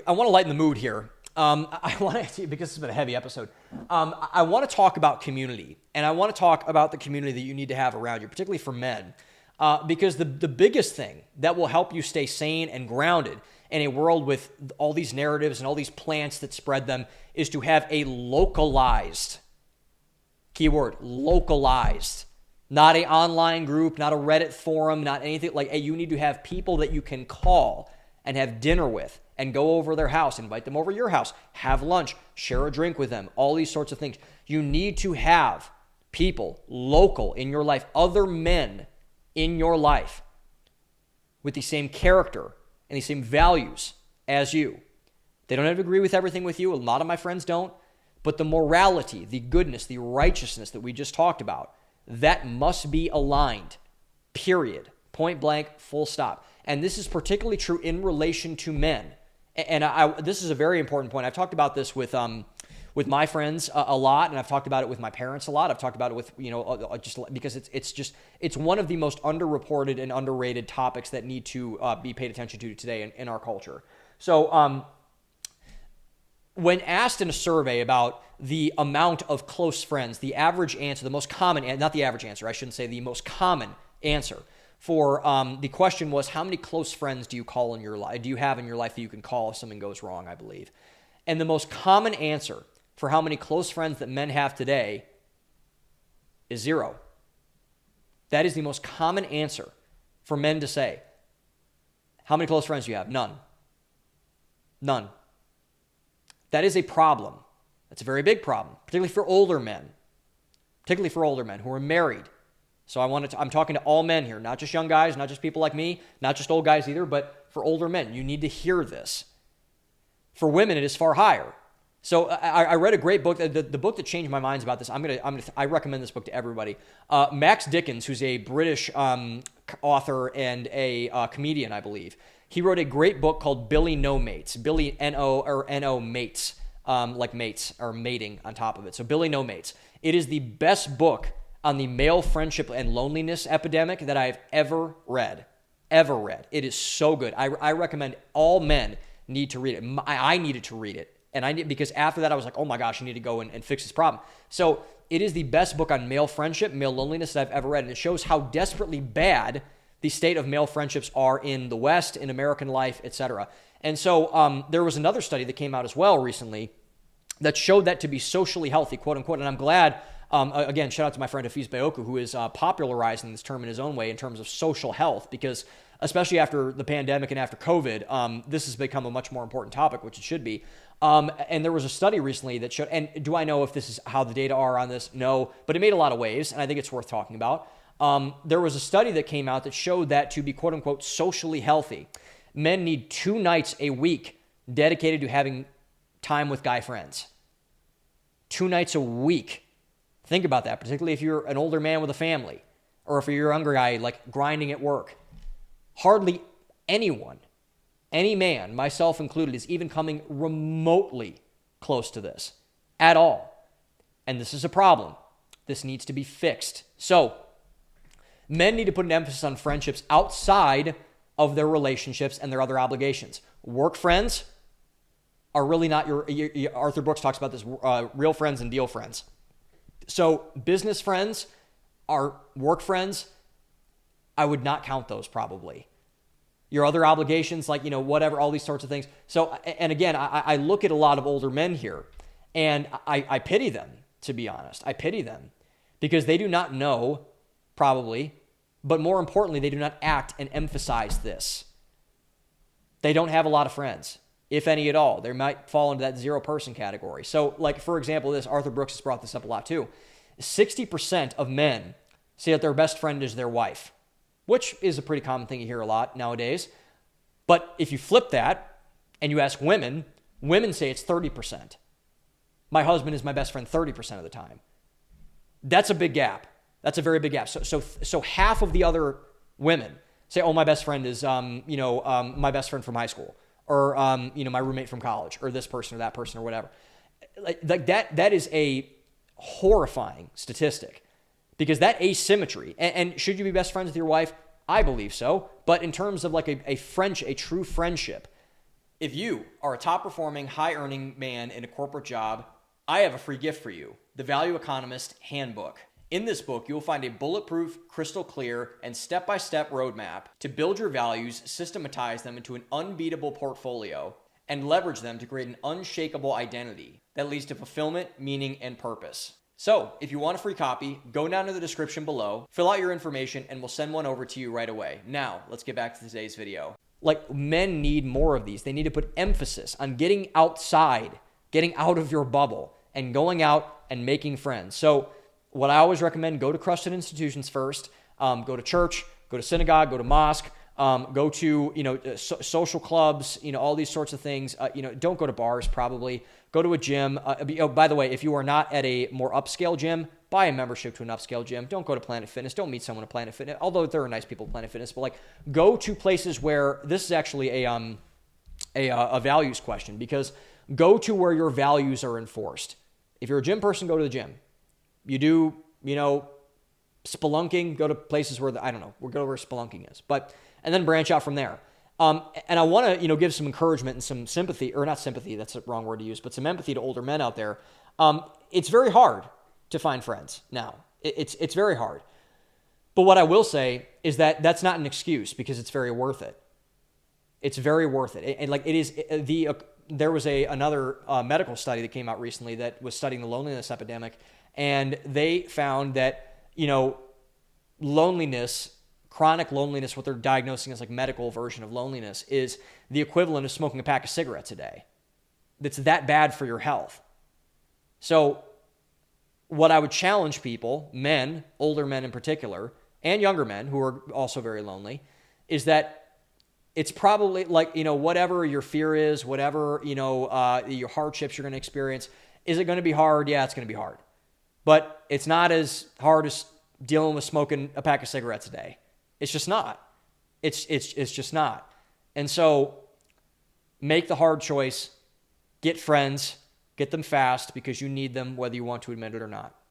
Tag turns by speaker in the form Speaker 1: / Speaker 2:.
Speaker 1: I want to lighten the mood here. I want to, because it's been a heavy episode, I want to talk about community, and I want to talk about the community that you need to have around you, particularly for men, because the biggest thing that will help you stay sane and grounded in a world with all these narratives and all these plants that spread them is to have a localized, keyword, localized, not an online group, not a Reddit forum, not anything like, hey, you need to have people that you can call and have dinner with and go over their house, invite them over your house, have lunch, share a drink with them, all these sorts of things. You need to have people local in your life, other men in your life with the same character and the same values as you. They don't have to agree with everything with you. A lot of my friends don't. But the morality, the goodness, the righteousness that we just talked about, that must be aligned, period. Point blank, full stop. And this is particularly true in relation to men. And this is a very important point. I've talked about this with my friends a lot, and I've talked about it with my parents a lot. I've talked about it with, just because it's one of the most underreported and underrated topics that need to be paid attention to today in our culture. So when asked in a survey about the amount of close friends, the average answer, the most common, not the average answer, I shouldn't say the most common answer for the question was, how many close friends do you call in your life? Do you have in your life that you can call if something goes wrong, I believe. And the most common answer for how many close friends that men have today is 0. That is the most common answer for men to say. How many close friends do you have? None. None. That is a problem. That's a very big problem, particularly for older men. Particularly for older men who are married. So I'm talking to all men here, not just young guys, not just people like me, not just old guys either, but for older men. You need to hear this. For women, it is far higher. So I read a great book. The book that changed my mind about this. I recommend this book to everybody. Max Dickens, who's a British author and a comedian, I believe. He wrote a great book called Billy No Mates. Billy N-O or N-O Mates, like mates or mating on top of it. So Billy No Mates. It is the best book on the male friendship and loneliness epidemic that I have ever read. Ever read. It is so good. I recommend all men need to read it. I needed to read it. Because after that, I was like, oh my gosh, I need to go and fix this problem. So it is the best book on male friendship, male loneliness that I've ever read. And it shows how desperately bad the state of male friendships are in the West, in American life, etc. And so there was another study that came out as well recently that showed that to be socially healthy, quote unquote. And I'm glad, again, shout out to my friend Hafiz Bayoku, who is popularizing this term in his own way in terms of social health, because especially after the pandemic and after COVID, this has become a much more important topic, which it should be. And there was a study recently that showed, and do I know if this is how the data are on this? No, but it made a lot of waves, and I think it's worth talking about. There was a study that came out that showed that to be quote unquote socially healthy, men need 2 nights a week dedicated to having time with guy friends. 2 nights a week. Think about that, particularly if you're an older man with a family, or if you're a younger guy like grinding at work. Hardly anyone, any man, myself included, is even coming remotely close to this at all. And this is a problem. This needs to be fixed. So, men need to put an emphasis on friendships outside of their relationships and their other obligations. Work friends are really not your Arthur Brooks talks about this, real friends and deal friends. So business friends are work friends. I would not count those probably. Your other obligations, like, whatever, all these sorts of things. So, and again, I look at a lot of older men here, and I pity them, to be honest. I pity them because they do not know, probably, but more importantly, they do not act and emphasize this. They don't have a lot of friends, if any at all. They might fall into that 0-person category. So, like, for example, Arthur Brooks has brought this up a lot too. 60% of men say that their best friend is their wife, which is a pretty common thing you hear a lot nowadays. But if you flip that and you ask women, women say it's 30%. My husband is my best friend 30% of the time. That's a big gap. That's a very big gap. So half of the other women say, oh, my best friend is, my best friend from high school, or, my roommate from college, or this person or that person or whatever. Like that is a horrifying statistic. Because that asymmetry, and should you be best friends with your wife? I believe so. But in terms of like a true friendship, If you are a top performing, high earning man in a corporate job, I have a free gift for you, the Value Economist Handbook. In this book, you will find a bulletproof, crystal clear, and step-by-step roadmap to build your values, systematize them into an unbeatable portfolio, and leverage them to create an unshakable identity that leads to fulfillment, meaning, and purpose. So, if you want a free copy, go down to the description below, fill out your information, and we'll send one over to you right away. Now, let's get back to today's video. Like, men need more of these. They need to put emphasis on getting outside, getting out of your bubble, and going out and making friends. So, what I always recommend, go to trusted institutions first. Go to church, go to synagogue, go to mosque, go to, social clubs, all these sorts of things. Don't go to bars, probably. Go to a gym. By the way, if you are not at a more upscale gym, buy a membership to an upscale gym. Don't go to Planet Fitness. Don't meet someone at Planet Fitness, although there are nice people at Planet Fitness. But go to places where this is actually a values question, because go to where your values are enforced. If you're a gym person, go to the gym. You do, spelunking, go to places where we'll go where spelunking is. And then branch out from there. And I want to, give some encouragement and some sympathy, or not sympathy, that's the wrong word to use, but some empathy to older men out there. It's very hard to find friends now. It's very hard. But what I will say is that that's not an excuse, because it's very worth it. It's very worth it. And it is there was another medical study that came out recently that was studying the loneliness epidemic, and they found that, loneliness, chronic loneliness, what they're diagnosing as medical version of loneliness, is the equivalent of smoking a pack of cigarettes a day. That's that bad for your health. So what I would challenge people, men, older men in particular, and younger men who are also very lonely, is that it's probably whatever your fear is, whatever, your hardships you're going to experience, is it going to be hard? Yeah, it's going to be hard. But it's not as hard as dealing with smoking a pack of cigarettes a day. It's just not. It's just not. And so make the hard choice. Get friends. Get them fast, because you need them whether you want to admit it or not.